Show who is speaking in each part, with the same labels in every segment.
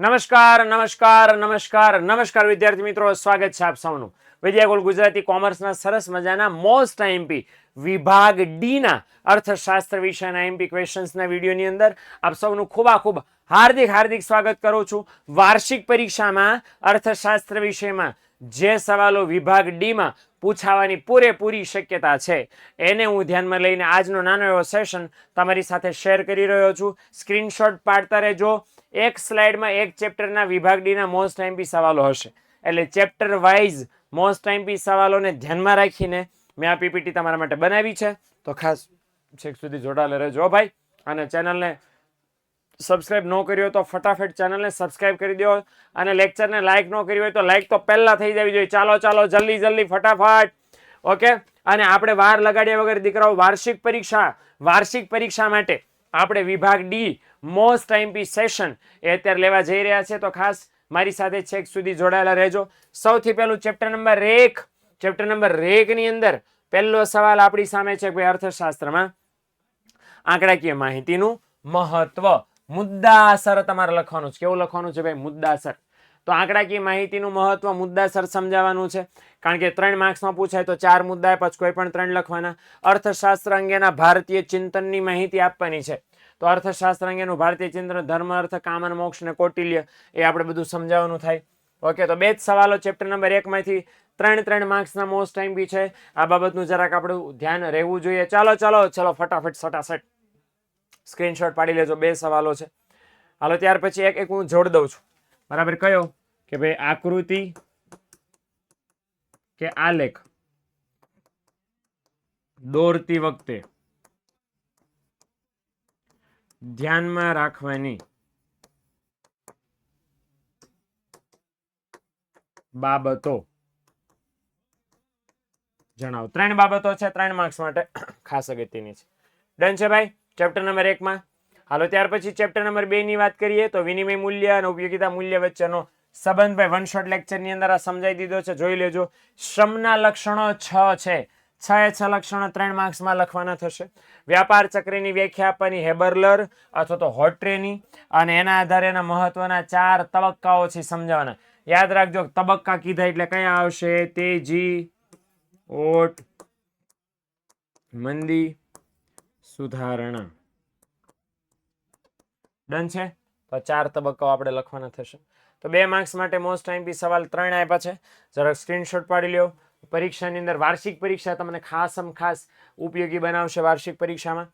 Speaker 1: નમસ્કાર નમસ્કાર નમસ્કાર નમસ્કાર વિદ્યાર્થી મિત્રો, સ્વાગત છે આપ સૌનું વિદ્યાકુલ ગુજરાતી કોમર્સના સરસ મજાના મોસ્ટ આઈએમપી વિભાગ ડી ના અર્થશાસ્ત્ર વિષયના આઈએમપી ક્વેશ્ચન્સના વિડીયોની અંદર આપ સૌનું ખૂબ હાર્દિક સ્વાગત કરું છું. વાર્ષિક પરીક્ષામાં અર્થશાસ્ત્ર વિષયમાં જે સવાલો વિભાગ ડી માં પૂછાવાની પૂરેપૂરી શક્યતા છે એને હું ધ્યાનમાં લઈને આજનો નાનો એવો સેશન તમારી સાથે શેર કરી રહ્યો છું. સ્ક્રીનશોટ પાડતા રહેજો. એક સ્લાઇડમાં એક ચેપ્ટરના વિભાગ ડી ના મોસ્ટ આઈએમપી સવાલો હશે, એટલે ચેપ્ટર વાઇઝ મોસ્ટ આઈએમપી સવાલોને ધ્યાનમાં રાખીને મેં આ પીપીટી તમારા માટે બનાવી છે. તો ખાસ છેક સુધી જોડાયેલા રહેજો ભાઈ, અને ચેનલને સબસ્ક્રાઇબ ન કરી હોય તો ફટાફટ ચેનલને સબસ્ક્રાઇબ કરી દો, અને લેક્ચરને લાઇક ન કરી હોય તો લાઇક તો પહેલા થઈ જવી જોઈએ. ચાલો જલ્દી ફટાફટ. ઓકે, અને આપણે વાર લગાડ્યા વગર દીકરાઓ વાર્ષિક પરીક્ષા માટે આપણે વિભાગ ડી મોસ્ટ આઈએમપી સેશન એ અત્યારે લેવા જઈ રહ્યા છે. તો ખાસ મારી સાથે છેક સુધી જોડાયેલા રહેજો. સૌથી પહેલું ચેપ્ટર નંબર 1 ની અંદર પહેલો સવાલ આપણી સામે છે ભાઈ, અર્થશાસ્ત્રમાં આંકડાકીય માહિતીનું મહત્વ. મુદ્દાસર તમારે લખવાનું છે. કેવું લખવાનું છે ભાઈ? મુદ્દાસર. તો આંકડાકીય માહિતીનું મહત્વ મુદ્દાસર સમજાવવાનું છે, કારણ કે 3 માર્ક્સમાં પૂછાય તો 4 મુદ્દા પછી કોઈ પણ 3 લખવાના. અર્થશાસ્ત્ર અંગેના ભારતીય ચિંતનની માહિતી આપવાની છે. તો અર્થશાસ્ત્ર અંગેનું ભારતીય ચિંતન, ધર્મ, અર્થ, કામ અને મોક્ષ ને કૌટિલ્ય, એ આપણે બધું સમજાવવાનું થાય. ઓકે, તો બે જ સવાલો ચેપ્ટર નંબર 1 માંથી 3 માર્ક્સના મોસ્ટ આઈએમપી છે. આ બાબતનું જરાક આપણું ધ્યાન રહેવું જોઈએ. ચાલો ફટાફટ સ્ક્રીનશોટ પાડી લેજો. 2 સવાલો છે. હાલો, ત્યાર પછી એક હું જોડ દઉં છું. બરાબર? કયો કે ભાઈ આકૃતિ કે આલેખ દોરતી વખતે ધ્યાનમાં રાખવાની બાબતો જણાવો. 3 બાબતો છે, 3 માર્ક્સ માટે ખાસ અગત્યની છે. ડન છે ભાઈ ચેપ્ટર નંબર 1 માં. હાલો, ત્યાર પછી ચેપ્ટર નંબર 2 ની વાત કરીએ તો વિનિમય મૂલ્ય અને ઉપયોગિતા મૂલ્ય વચ્ચેનો સંબંધ ભાઈ વન શોટ લેક્ચર ની અંદર આ સમજાઈ દીધો છે, જોઈ લેજો. શ્રમના લક્ષણો 6 છે. 6 લક્ષણો 3 માર્ક્સમાં લખવાના થશે. વ્યાપાર ચક્રની વ્યાખ્યા આપવાની હેબરલર અથવા તો હોટ્રેની, અને એના આધારે એના મહત્વના 4 તબક્કાઓ છે સમજાવવાના. યાદ રાખજો, તબક્કા કીધા એટલે કયા આવશે? તેજી, ઓટ, મંદી, સુધારણા. ડન છે? તો 4 તબક્કાઓ આપણે લખવાના થશે. તો 2 માર્ક્સ માટે મોસ્ટ આઈએમપી સવાલ 3 આપ્યા છે, જરાક સ્ક્રીનશોટ પાડી લ્યો. પરીક્ષાની અંદર વાર્ષિક પરીક્ષા તમને ખાસ ઉપયોગી બનાવશે વાર્ષિક પરીક્ષામાં.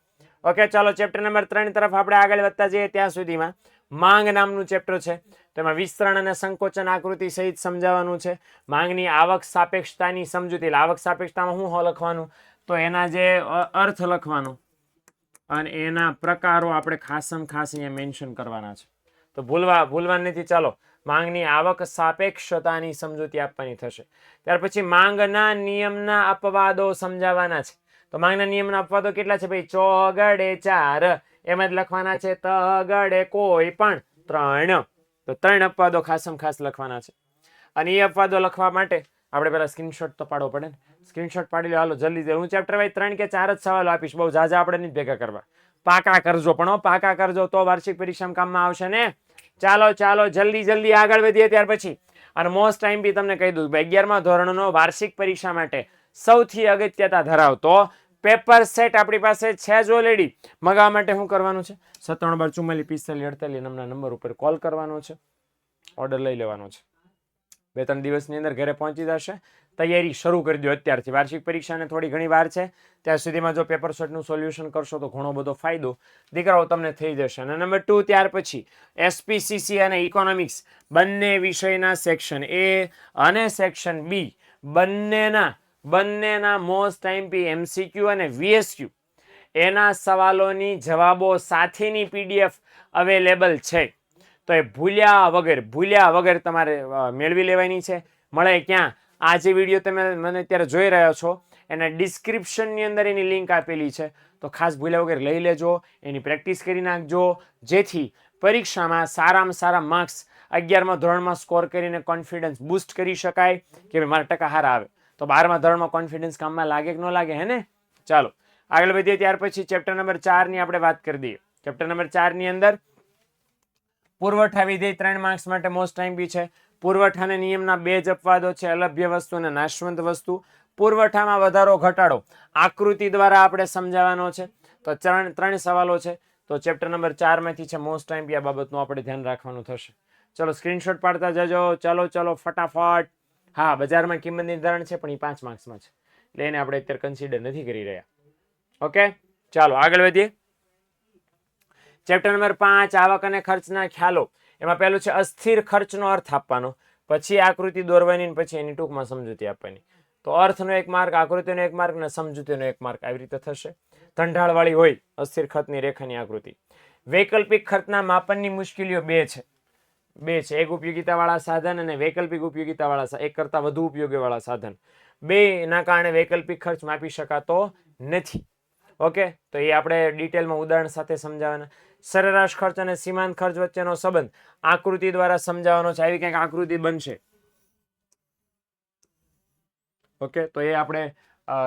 Speaker 1: ઓકે, ચાલો ચેપ્ટર નંબર 3 તરફ આપણે આગળ વધતા જઈએ. ત્યાં સુધીમાં માંગ નામનું ચેપ્ટર છે. તેમાં વિસ્તરણ અને સંકોચન આકૃતિ સહિત સમજાવવાનું છે. માંગની આવક સાપેક્ષતાની સમજૂતી. આવક સાપેક્ષતામાં શું લખવાનું? તો એના જે અર્થ લખવાનો અને એના પ્રકારો આપણે ખાસ અહીંયા મેન્શન કરવાના છે. તો ભૂલવા નથી. ચાલો, માંગની આવક સાપેક્ષતાની સમજૂતી આપવાની થશે. ત્યાર પછી માંગના નિયમના અપવાદો સમજાવવાના છે. તો માંગના નિયમના અપવાદો કેટલા છે ભાઈ? ચોગડે 4, એમ જ લખવાના છે. તગડે કોઈ પણ 3. તો 3 અપવાદો ખાસ લખવાના છે. અને એ અપવાદો લખવા માટે આપણે પેલા સ્ક્રીનશોટ તો પાડવો પડે ને. સ્ક્રીનશોટ પાડી લો. હાલો જલ્દી. હું ચેપ્ટર વાઇઝ 3 કે 4 જ સવાલો આપીશ, બહુ ઝાઝા આપણે નહીં ભેગા કરવા. પાકા કરજો, પણ પાકા કરજો તો વાર્ષિક પરીક્ષામાં કામમાં આવશે ને. ચાલો જલ્દી આગળ વધીએ. ત્યાર પછી અને મોસ્ટ આઈએમપી તમને કહી દઉં, 11મા ધોરણનો વાર્ષિક પરીક્ષા માટે સૌથી અગત્યતા ધરાવતો પેપર સેટ આપણી પાસે છે જ ઓલરેડી. મગાવવા માટે શું કરવાનું છે? 97 44 45 48 નામના નંબર ઉપર કોલ કરવાનો છે, ઓર્ડર લઈ લેવાનો છે. 2-3 દિવસની અંદર ઘરે પહોંચી જશે. તૈયારી શરૂ કરી દો અત્યારથી. વાર્ષિક પરીક્ષાને થોડી ઘણી વાર છે, ત્યાં સુધીમાં જો પેપર સેટનું સોલ્યુશન કરશો તો ઘણો બધો ફાયદો દીકરાઓ તમને થઈ જશે. અને નંબર 2, ત્યાર પછી એસપીસીસી અને ઇકોનોમિક્સ બંને વિષયના સેક્શન એ અને સેક્શન બી બંનેના મોસ્ટ આઈએમપી એમસીક્યુ અને વીએસક્યુ એના સવાલોની જવાબો સાથેની પીડીએફ અવેલેબલ છે. તો એ ભૂલ્યા વગર તમારે મેળવી લેવાની છે. મળે ક્યાં? આ જે વિડીયો તમે મને અત્યારે જોઈ રહ્યા છો એના ડિસ્ક્રિપ્શનની અંદર એની લિંક આપેલી છે. તો ખાસ ભૂલ્યા વગર લઈ લેજો, એની પ્રેક્ટિસ કરી નાખજો, જેથી પરીક્ષામાં સારામાં સારા માર્ક્સ 11મા ધોરણમાં સ્કોર કરીને કોન્ફિડન્સ બૂસ્ટ કરી શકાય કે મારા ટકા હારા આવે. તો 12મા ધોરણમાં કોન્ફિડન્સ કામમાં લાગે કે ન લાગે? હે ને? ચાલો આગળ વધીએ. ત્યાર પછી ચેપ્ટર નંબર 4 ની આપણે વાત કરી દઈએ. ચેપ્ટર નંબર 4 ની અંદર પુરવઠા વિધેય 3 માર્ક્સ માટે મોસ્ટ આઈએમપી છે. પુરવઠાના નિયમના 2 જ અપવાદો છે, અલભ્ય વસ્તુ અને નાશવંત વસ્તુ. પુરવઠામાં વધારો ઘટાડો આકૃતિ દ્વારા આપણે સમજાવવાનો છે. તો ત્રણ સવાલો છે. તો ચેપ્ટર નંબર 4 માંથી છે મોસ્ટ આઈએમપી. આ બાબતનું આપણે ધ્યાન રાખવાનું થશે. ચલો સ્ક્રીનશોટ પાડતા જજો. ચલો ફટાફટ. હા, બજારમાં કિંમત નિર્ધારણ છે, પણ એ 5 માર્ક્સમાં છે, એટલે એને આપણે અત્યારે કન્સિડર નથી કરી રહ્યા. ઓકે, ચાલો આગળ વધીએ. ચેપ્ટર નંબર 5 આવક અને ખર્ચના ખ્યાલો. એમાં પહેલું છે અસ્થિર ખર્ચનો અર્થ આપવાનો, પછી આકૃતિ દોરવાની, પછી એની ટૂંકમાં સમજૂતી આપવાની. તો અર્થનો 1 માર્ક, આકૃતિનો 1 માર્ક અને સમજૂતીનો 1 માર્ક આવી રીતે થશે. ઢંઢાળવાળી હોય અસ્થિર ખર્ચની રેખાની આકૃતિ. વૈકલ્પિક ખર્ચના માપનની મુશ્કેલીઓ 2 છે. એક ઉપયોગિતાવાળા સાધન અને વૈકલ્પિક ઉપયોગિતાવાળા સાધન, એક કરતાં વધુ ઉપયોગીવાળા સાધન. બેના કારણે વૈકલ્પિક ખર્ચ માપી શકાતો નથી. ઓકે, તો એ આપણે ડિટેલમાં ઉદાહરણ સાથે સમજાવવાના. સરેરાશ ખર્ચ અને સીમાંત ખર્ચ વચ્ચેનો સંબંધ આકૃતિ દ્વારા સમજાવવાનો છે. આવી કંઈક આકૃતિ બનશે. ઓકે, તો એ આપણે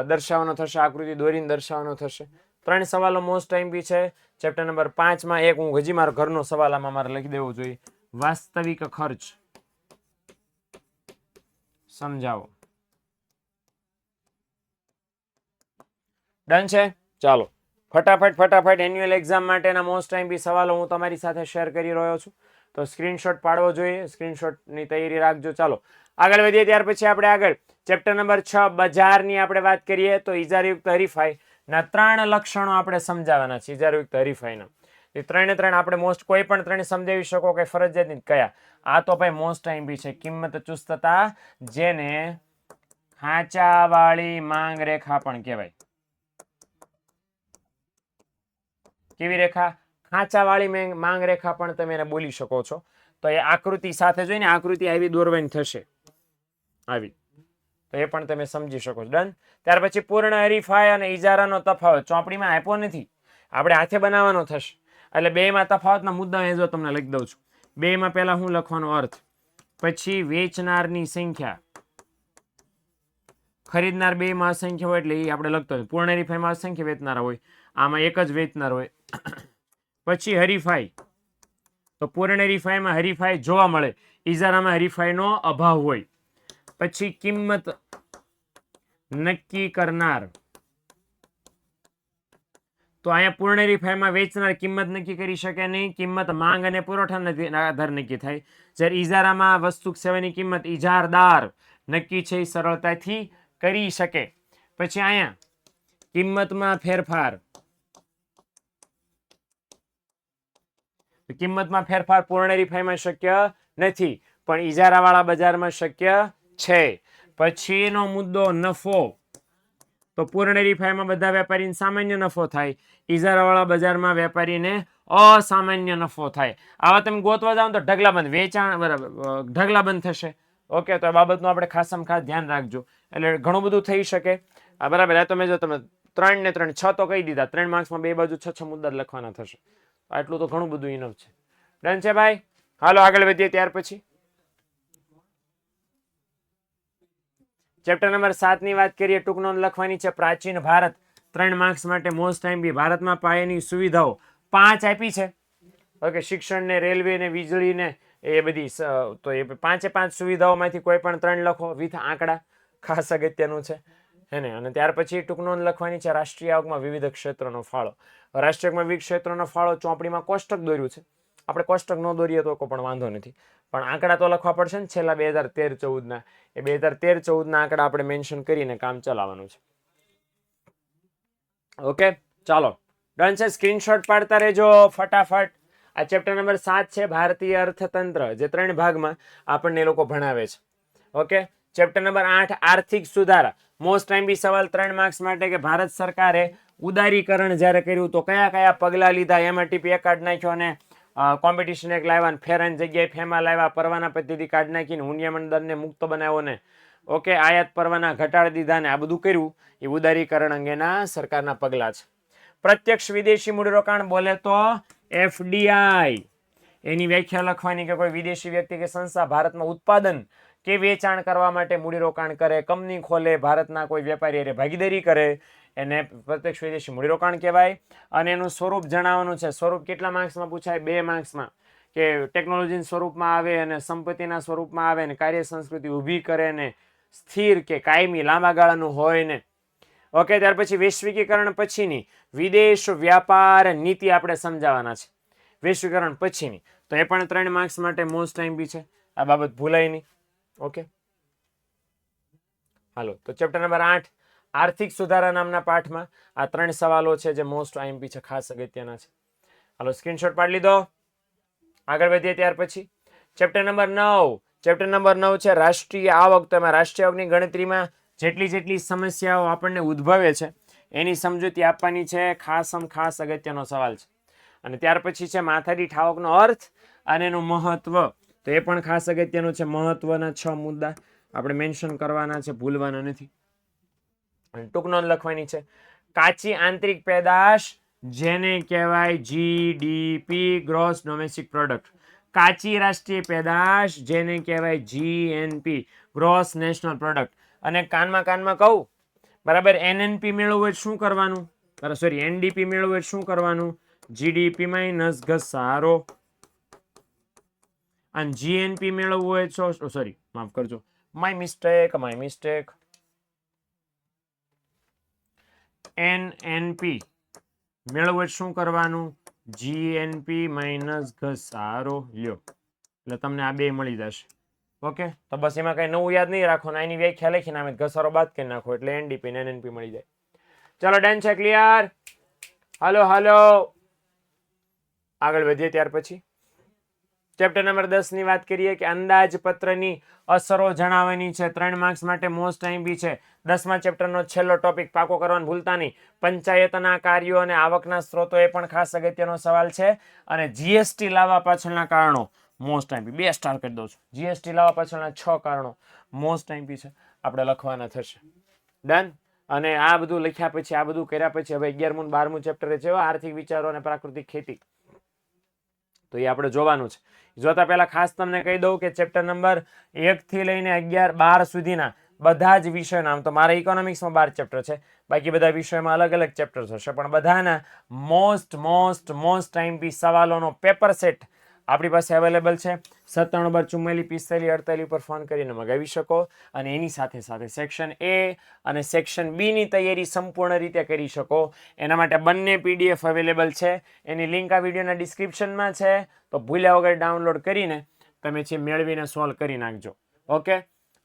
Speaker 1: દર્શાવવાનો થશે, આકૃતિ દોરીને દર્શાવવાનો થશે. 3 સવાલો મોસ્ટ આઈએમપી છે. ચેપ્ટર નંબર 5 માં એક હું હજી મારો ઘરનો સવાલ આમાં મારે લખી દેવો જોઈએ. વાસ્તવિક ખર્ચ સમજાવો. ડન છે? ચાલો ફટાફટ એન્યુઅલ એક્ઝામ માટેના મોસ્ટ આઈએમપી સવાલો હું તમારી સાથે શેર કરી રહ્યો છું. તો સ્ક્રીનશોટ પાડવો જોઈએ, સ્ક્રીનશોટની તૈયારી રાખજો. ચાલો આગળ વધીએ. ત્યાર પછી આપણે આગળ ચેપ્ટર નંબર 6 બજારની આપણે વાત કરીએ. તો ઇજારયુક્ત હરીફાઈ ના 3 લક્ષણો આપણે સમજાવવાના છે. ઇજારયુક્ત હરીફાઈના એ 3 આપણે મોસ્ટ કોઈ પણ 3 સમજાવી શકો કે ફરજિયાત નથી. કયા? આ તો ભાઈ મોસ્ટ આઈએમપી છે. કિંમત ચુસ્તતા, જેને ખાંચાવાળી માંગ રેખા પણ કહેવાય. કેવી રેખા? ખાંચાવાળી માંગ રેખા પણ તમે એને બોલી શકો છો. તો એ આકૃતિ સાથે જોઈને આકૃતિ આવી દોરવાની થશે, આવી, તો એ પણ તમે સમજી શકો છો. ડન. ત્યાર પછી પૂર્ણ હરીફાઈ અને ઇજારાનો તફાવત ચોપડીમાં આપ્યો નથી, આપણે હાથે બનાવવાનો થશે. એટલે બેમાં તફાવતના મુદ્દા એ જો તમને લખી દઉં છું. બેમાં પહેલા હું લખવાનો અર્થ, પછી વેચનારની સંખ્યા, ખરીદનાર 2 માં અસંખ્ય હોય એટલે એ આપણે લખતો હોય. પૂર્ણ હરીફાઈમાં અસંખ્ય વેચનારા હોય, આમાં એક જ વેચનાર હોય. પછી હરીફાઈ, તો પૂર્ણ હરીફાઈમાં હરીફાઈ જોવા મળે, ઇજારામાં હરીફાઈનો અભાવ હોય. પછી કિંમત નક્કી કરનાર, તો અહીંયા પૂર્ણ હરીફાઈમાં વેચનાર કિંમત નક્કી કરી શકે નહીં. કિંમત માંગ અને પુરવઠાના આધાર નક્કી થાય. જ્યારે ઇજારામાં વસ્તુ સેવાની કિંમત ઇજારદાર નક્કી છે, એ સરળતાથી કરી શકે. પછી અહીંયા કિંમતમાં ફેરફાર, કિંમતમાં ફેરફાર પૂર્ણ હરીફાઈમાં શક્ય નથી, પણ ઇજારાવાળા બજારમાં શક્ય છે. પછીનો મુદ્દો નફો, તો પૂર્ણ હરીફાઈમાં બધા વેપારીને સામાન્ય નફો થાય, ઇજારાવાળા બજારમાં વેપારીને અસામાન્ય નફો થાય. આવા તમે ગોતવા જાઓ તો ઢગલાબંધ વેચાણ બરાબર ઢગલાબંધ થશે. ઓકે, તો આ બાબતનું આપણે ખાસમાં ખાસ ધ્યાન રાખજો. એટલે ઘણું બધું થઈ શકે. બરાબર. આ તો મેં જો તમે 3 ને 3 6 તો કહી દીધા. 3 માર્ક્સમાં 2 બાજુ 6 મુદ્દા લખવાના થશે. આટલું તો ઘણું બધું ઇનફ છે. ડન છે ભાઈ? હાલો આગળ વધીએ. ત્યાર પછી ચેપ્ટર નંબર 7 ની વાત કરીએ. ટૂંક નોંધ લખવાની છે. પ્રાચીન ભારત 3 માર્ક્સ માટે મોસ્ટ આઈએમપી. ભારતમાં પાયાની સુવિધાઓ 5 આપી છે. ઓકે, શિક્ષણ ને, રેલવે ને, વીજળી ને, એ બધી. તો એ 5 સુવિધાઓમાંથી કોઈ પણ 3 લખો વિથ આંકડા. ખાસ અગત્યનું છે હેને. અને ત્યાર પછી ટૂંક નોંધ લખવાની છે. રાષ્ટ્રીય આવકમાં વિવિધ ક્ષેત્રોનો ફાળો. રાષ્ટ્રીયમાં વિવિધ ક્ષેત્રોનો ફાળો ચોપડીમાં કોષ્ટક દોર્યું છે. આપણે કોષ્ટક ન દોરીએ તો પણ વાંધો નથી, પણ આંકડા તો લખવા પડશે ને. છેલ્લા 2013-14 એ 2013-14 આંકડા આપણે મેન્શન કરીને કામ ચલાવવાનું છે. ઓકે, ચાલો ડન છે. સ્ક્રીનશોટ પાડતા રહેજો ફટાફટ. આ ચેપ્ટર નંબર 7 છે, ભારતીય અર્થતંત્ર, જે 3 ભાગમાં આપણને એ લોકો ભણાવે છે. ઓકે, ચેપ્ટર નંબર 8 આર્થિક સુધારા. મોસ્ટ આઈએમપી સવાલ 3 માર્ક્સ માટે કે ભારત સરકારે ઉદારીકરણ જ્યારે કર્યું તો કયા કયા પગલા લીધા. એમાં ટીપી કાર્ડ નાખ્યો અને કોમ્પિટિશન એક લાવ્યા, ફેરાની જગ્યાએ ફેમાં લાવ્યા, પરવાના પદ્ધતિ કાઢી નાખીને હુંડિયામણ દરને મુક્ત બનાવ્યો ને, ઓકે, આયાત પરવાના ઘટાડી દીધા ને આ બધું કર્યું. એ ઉદારીકરણ અંગેના સરકારના પગલા છે. પ્રત્યક્ષ વિદેશી મૂડીરોકાણ બોલે તો એફડીઆઈ. એની વ્યાખ્યા લખવાની કે કોઈ વિદેશી વ્યક્તિ કે સંસ્થા ભારતમાં ઉત્પાદન કે વેચાણ કરવા માટે મૂડીરોકાણ કરે, કંપની ખોલે, ભારતના કોઈ વેપારી હારે ભાગીદારી કરે, એને પ્રત્યક્ષ વિદેશી મૂડીરોકાણ કહેવાય. અને એનું સ્વરૂપ જણાવવાનું છે. સ્વરૂપ કેટલા માર્ક્સમાં પૂછાય? 2 માર્ક્સમાં. કે ટેકનોલોજીના સ્વરૂપમાં આવે અને સંપત્તિના સ્વરૂપમાં આવે ને કાર્ય સંસ્કૃતિ ઊભી કરે ને સ્થિર કે કાયમી લાંબા ગાળાનું હોય ને. ઓકે, ત્યાર પછી વૈશ્વિકીકરણ પછીની વિદેશ વ્યાપાર નીતિ આપણે સમજાવવાના છે. વૈશ્વિકીકરણ પછીની તો એ પણ 3 માર્ક્સ માટે મોસ્ટ ટાઈમ બી છે, આ બાબત ભૂલાય નહીં. ઓકે, હાલો તો ચેપ્ટર નંબર 8 આર્થિક સુધારા નામના પાઠમાં આ 3 સવાલો છે જે મોસ્ટ આઈએમપી છે, ખાસ અગત્યના છે. હાલો સ્ક્રીનશોટ પાડી લીધો. આગળ વધીએ ત્યાર પછી ચેપ્ટર નંબર 9. ચેપ્ટર નંબર 9 છે રાષ્ટ્રીય આવક. તો એમાં રાષ્ટ્રીય આવકની ગણતરીમાં જેટલી સમસ્યાઓ આપણને ઉદ્ભવે છે એની સમજૂતી આપવાની છે. ખાસ અગત્યનો સવાલ છે. અને ત્યાર પછી છે માથાદીઠ આવકનો અર્થ અને એનું મહત્વ. તો એ પણ ખાસ અગત્યનું છે. મહત્વના 6 મુદ્દા આપણે મેન્શન કરવાના છે, ભૂલવાના નથી. ટૂંક નોંધ લખવાની છે. કાચી આંતરિક પેદાશ જેને કહેવાય જીડીપી, ગ્રોસ ડોમેસ્ટિક પ્રોડક્ટ. કાચી રાષ્ટ્રીય પેદાશ જેને કહેવાય જીએનપી, ગ્રોસ નેશનલ પ્રોડક્ટ. અને કાનમાં કહું, બરાબર, એનએનપી મેળવવું હોય શું કરવાનું? સોરી, એનડીપી મેળવવું હોય શું કરવાનું? જીડીપી માઇનસ ઘસારો. અને જીએનપી મેળવવું હોય તો સોરી, માફ કરજો, માય મિસ્ટેક. એનએનપી મેળવવું હોય શું કરવાનું? જીએનપી માઇનસ ઘસારો લ્યો, એટલે તમને આ બે મળી જશે. ઓકે, તો બસ એમાં કઈ નવું યાદ નહીં રાખવાનું, એની વ્યાખ્યા લખીને આમે ઘસારો બાદ કરી નાખો એટલે એનડીપી ને એનએનપી મળી જાય. ચલો ડન છે, ક્લિયર? હાલો આગળ વધીએ. ત્યાર પછી ચેપ્ટર નંબર 10 ની વાત કરીએ કે અંદાજપત્રની અસરો જણાવવાની છે. 3 માર્ક્સ માટે મોસ્ટ આઈએમપી છે. 10મા ચેપ્ટરનો છેલ્લો ટોપિક પાકો કરવાનું ભૂલતા નહીં. પંચાયતના કાર્યો અને આવકના સ્ત્રોતો એ પણ ખાસ અગત્યનો સવાલ છે. અને જીએસટી લાવવા પાછળના કારણો મોસ્ટ આઈએમપી. 2 સ્ટાર કરી દઉં છું. જીએસટી લાવવા પાછળના 6 કારણો મોસ્ટ આઈએમપી છે, આપણે લખવાના થશે. ડન. અને આ બધું લખ્યા પછી, આ બધું કર્યા પછી હવે 11મું 12મું ચેપ્ટર છે આર્થિક વિચારો અને પ્રાકૃતિક ખેતી. તો એ આપણે જોવાનું છે. જોતા પહેલા ખાસ તમને કહી દઉં કે ચેપ્ટર નંબર 1 થી લઈને 11 12 સુધીના બધા જ વિષયોના, આમ તો મારા ઇકોનોમિક્સમાં 12 ચેપ્ટર છે, બાકી બધા વિષયોમાં અલગ અલગ ચેપ્ટર્સ હશે, પણ બધાના મોસ્ટ આઈએમપી સવાલોનો પેપર સેટ આપણી પાસે અવેલેબલ છે. 97 44 45 48 પર ફોન કરીને મગાવી શકો. અને એની સાથે સેક્શન એ અને સેક્શન બી ની તૈયારી સંપૂર્ણ રીતે કરી શકો. એના માટે બંને પીડીએફ અવેલેબલ છે. એની લિંક આ વિડીયોના ડિસ્ક્રિપ્શનમાં છે. તો ભૂલ્યા વગર ડાઉનલોડ કરીને તમે છે મેળવીને સોલ્વ કરી નાખજો. ઓકે,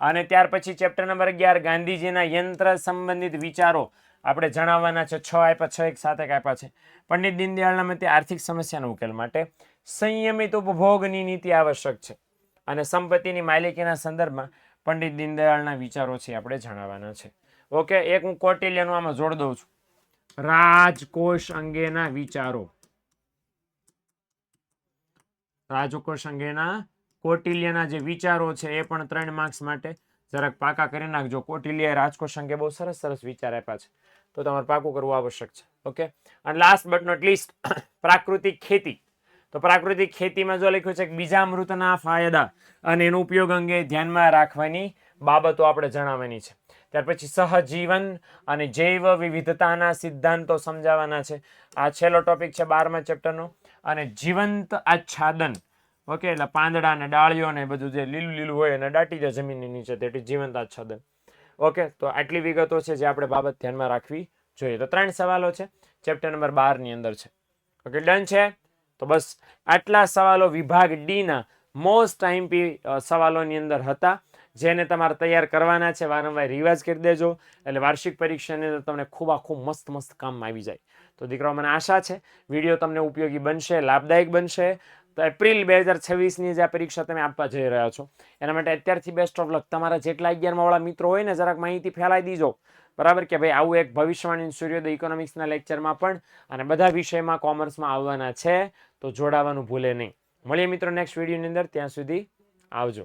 Speaker 1: અને ત્યાર પછી ચેપ્ટર નંબર 11 ગાંધીજીના યંત્ર સંબંધિત વિચારો આપણે જણાવવાના છે. 6 આપ્યા, 6 એક સાથે આપ્યા છે. પંડિત દીનદયાળના મતે આર્થિક સમસ્યાનો ઉકેલ માટે સંયમિત ઉપભોગની નીતિ આવશ્યક છે. અને સંપત્તિની માલિકીના સંદર્ભમાં પંડિત દીનદયાળના વિચારો છે આપણે જણાવવાના છે. ઓકે, એક હું કૌટિલ્યનું આમાં જોડ દઉં છું. રાજકોષ અંગેના વિચારો. રાજકોષ અંગેના કૌટિલ્યના જે વિચારો છે એ પણ 3 માર્ક્સ માટે જરાક પાકા કરી નાખજો. કૌટિલ્યએ રાજકોષ અંગે બહુ સરસ વિચાર આપ્યા છે, તો તમારે પાકું કરવું આવશ્યક છે. ઓકે, અને લાસ્ટ બટ નોટ લીસ્ટ પ્રાકૃતિક ખેતી. તો પ્રાકૃતિક ખેતીમાં જો લખ્યું છે કે બીજામૃતના ફાયદા અને એનો ઉપયોગ અંગે ધ્યાનમાં રાખવાની બાબતો આપણે જણાવવાની છે. ત્યાર પછી સહજીવન અને જૈવ વિવિધતાના સિદ્ધાંતો સમજાવવાના છે. આ છેલ્લો ટોપિક છે 12મા ચેપ્ટરનો. અને જીવંત આચ્છાદન. ઓકે, એટલે પાંદડા ને ડાળીઓ ને બધું જે લીલું હોય અને દાટી જાય જમીનની નીચે, તેથી જીવંત આચ્છાદન. ઓકે, તો આટલી વિગતો છે જે આપણે બાબત ધ્યાનમાં રાખવી જોઈએ. તો 3 સવાલો છે ચેપ્ટર નંબર 12 ની અંદર છે. ઓકે, ડન છે. તો બસ આટલા સવાલો વિભાગ ડી ના મોસ્ટ આઈએમપી સવાલોની અંદર હતા, જેને તમારે તૈયાર કરવાના છે. વારંવાર રિવાઇઝ કરી દેજો, એટલે વાર્ષિક પરીક્ષાની અંદર તમને ખૂબ મસ્ત કામમાં આવી જાય. તો દીકરાઓ, મને આશા છે વિડીયો તમને ઉપયોગી બનશે, લાભદાયક બનશે. તો એપ્રિલ 2026ની જે આ પરીક્ષા તમે આપવા જઈ રહ્યા છો એના માટે અત્યારથી બેસ્ટ ઓફ લક. તમારા જેટલા 11મા વાળા મિત્રો હોય ને, જરાક માહિતી ફેલાઈ દીજો, બરાબર, કે ભાઈ આવું એક ભવિષ્યવાણી સૂર્યોદય ઇકોનોમિક્સના લેક્ચરમાં પણ અને બધા વિષયમાં કોમર્સમાં આવવાના છે. તો જોડાવાનું ભૂલે નહીં. મળીએ મિત્રો નેક્સ્ટ વિડીયોની અંદર. ત્યાં સુધી આવજો.